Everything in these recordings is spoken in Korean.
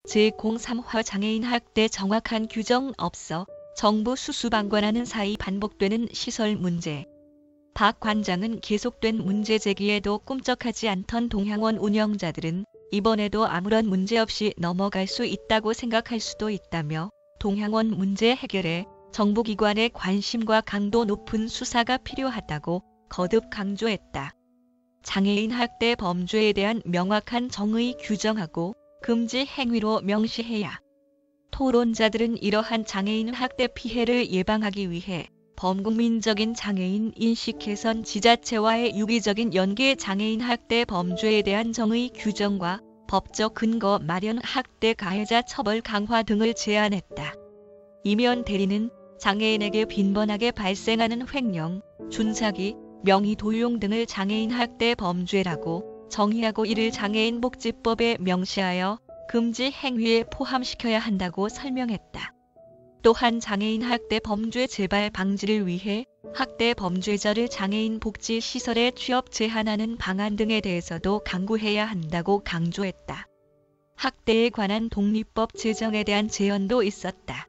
제03화 장애인 학대 정확한 규정 없어 정부 수수방관하는 사이 반복되는 시설 문제. 박 관장은 계속된 문제 제기에도 꿈쩍하지 않던 동향원 운영자들은 이번에도 아무런 문제 없이 넘어갈 수 있다고 생각할 수도 있다며 동향원 문제 해결에 정부기관의 관심과 강도 높은 수사가 필요하다고 거듭 강조했다. 장애인 학대 범죄에 대한 명확한 정의 규정하고 금지 행위로 명시해야. 토론자들은 이러한 장애인 학대 피해를 예방하기 위해 범국민적인 장애인 인식 개선, 지자체와의 유기적인 연계, 장애인 학대 범죄에 대한 정의 규정과 법적 근거 마련, 학대 가해자 처벌 강화 등을 제안했다. 이면 대리는 장애인에게 빈번하게 발생하는 횡령, 준사기, 명의 도용 등을 장애인 학대 범죄라고 정의하고 이를 장애인복지법에 명시하여 금지 행위에 포함시켜야 한다고 설명했다. 또한 장애인 학대 범죄 재발 방지를 위해 학대 범죄자를 장애인 복지 시설에 취업 제한하는 방안 등에 대해서도 강구해야 한다고 강조했다. 학대에 관한 독립법 제정에 대한 제언도 있었다.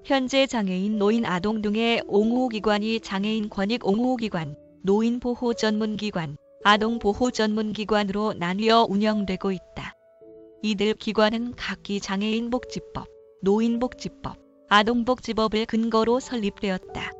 현재 장애인, 노인, 아동 등의 옹호기관이 장애인 권익-옹호기관, 노인보호전문기관, 아동보호전문기관으로 나뉘어 운영되고 있다. 이들 기관은 각기 장애인복지법, 노인복지법, 아동복지법을 근거로 설립되었다.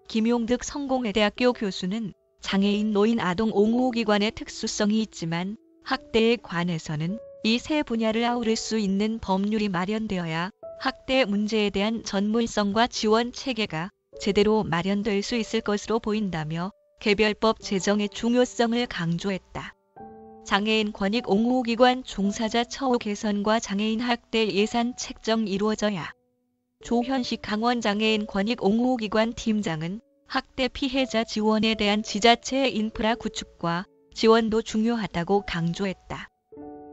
김용득 성공회대학교 교수는 장애인, 노인, 아동 옹호기관의 특수성이 있지만 학대에 관해서는 이 세 분야를 아우를 수 있는 법률이 마련되어야 학대 문제에 대한 전문성과 지원 체계가 제대로 마련될 수 있을 것으로 보인다며 개별법 제정의 중요성을 강조했다. 장애인 권익 옹호기관 종사자 처우 개선과 장애인 학대 예산 책정 이루어져야. 조현식 강원장애인 권익 옹호기관 팀장은 학대 피해자 지원에 대한 지자체 인프라 구축과 지원도 중요하다고 강조했다.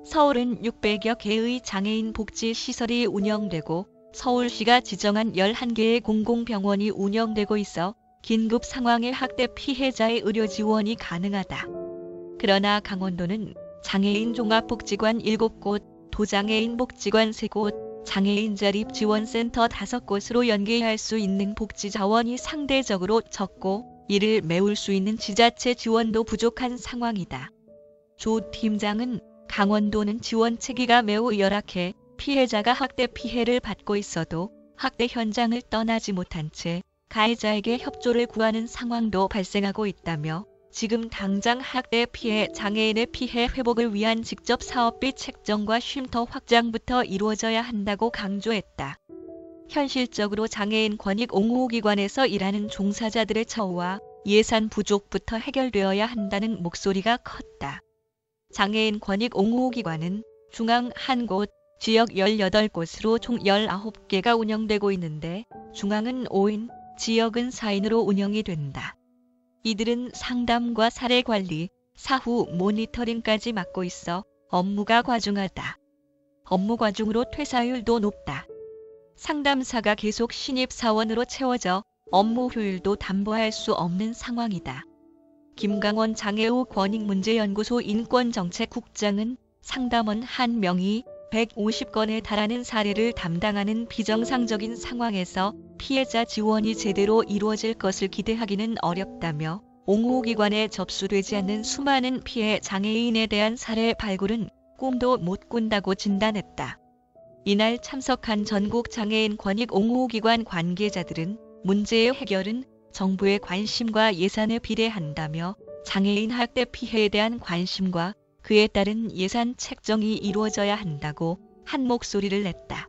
서울은 600여 개의 장애인 복지 시설이 운영되고 서울시가 지정한 11개의 공공병원이 운영되고 있어 긴급 상황의 학대 피해자의 의료 지원이 가능하다. 그러나 강원도는 장애인 종합복지관 7곳, 도장애인 복지관 3곳, 장애인 자립지원센터 5곳으로 연계할 수 있는 복지 자원이 상대적으로 적고 이를 메울 수 있는 지자체 지원도 부족한 상황이다. 조 팀장은 강원도는 지원 체계가 매우 열악해 피해자가 학대 피해를 받고 있어도 학대 현장을 떠나지 못한 채 가해자에게 협조를 구하는 상황도 발생하고 있다며 지금 당장 학대 피해 장애인의 피해 회복을 위한 직접 사업비 책정과 쉼터 확장부터 이루어져야 한다고 강조했다. 현실적으로 장애인 권익 옹호기관에서 일하는 종사자들의 처우와 예산 부족부터 해결되어야 한다는 목소리가 컸다. 장애인 권익 옹호기관은 중앙 1곳, 지역 18곳으로 총 19개가 운영되고 있는데 중앙은 5인, 지역은 4인으로 운영이 된다. 이들은 상담과 사례관리, 사후 모니터링까지 맡고 있어 업무가 과중하다. 업무 과중으로 퇴사율도 높다. 상담사가 계속 신입사원으로 채워져 업무 효율도 담보할 수 없는 상황이다. 김강원 장애우 권익문제연구소 인권정책국장은 상담원 1명이 150건에 달하는 사례를 담당하는 비정상적인 상황에서 피해자 지원이 제대로 이루어질 것을 기대하기는 어렵다며 옹호기관에 접수되지 않는 수많은 피해 장애인에 대한 사례 발굴은 꿈도 못 꾼다고 진단했다. 이날 참석한 전국 장애인 권익 옹호기관 관계자들은 문제의 해결은 정부의 관심과 예산에 비례한다며 장애인 학대 피해에 대한 관심과 그에 따른 예산 책정이 이루어져야 한다고 한 목소리를 냈다.